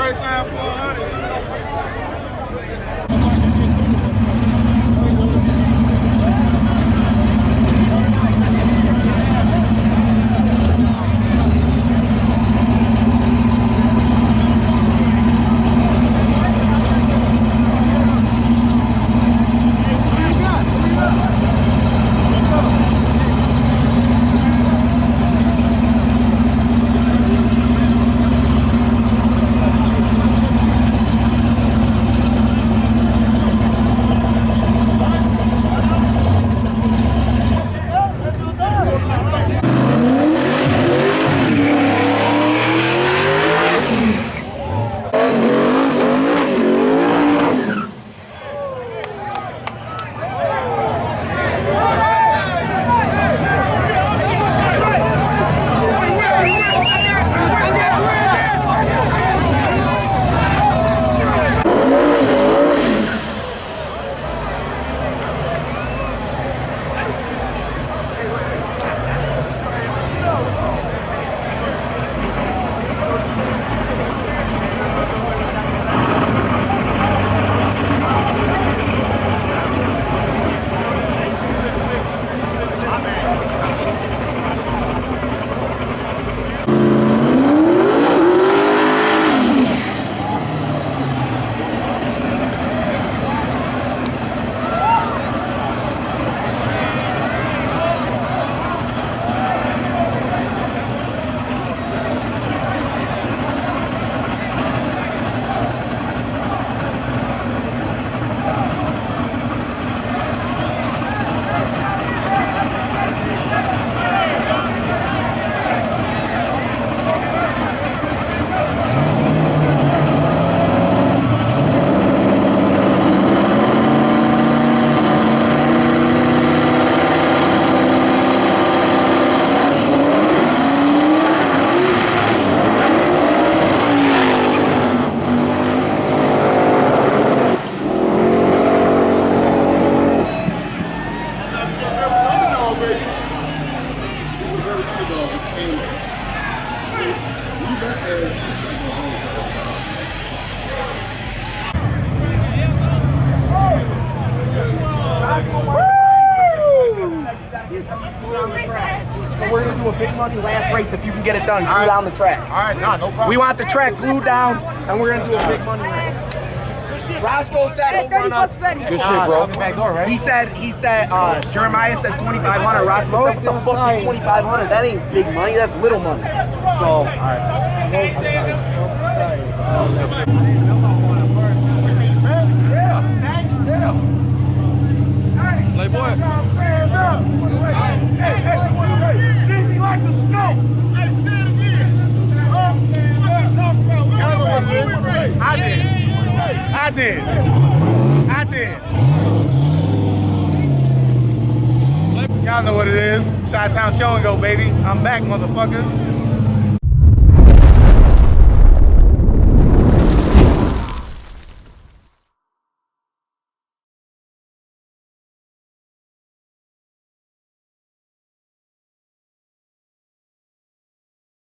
Trey signed 400. So we're gonna do a big money last race if you can get it done. Glue down the track. All right, nah, no problem. We want the track glued down, and we're gonna do a big money race. Roscoe said he'll run us. Good shit, bro. Back door, right? He said, Jeremiah said 2,500. Roscoe said, what the fuck is 2,500? That ain't big money, that's little money. So, all right. Playboy. Jimmy like the snow. Hey, say it again. What we talking about? I did. Y'all know what it is. Chi-Town Show and Go, baby. I'm back, motherfucker.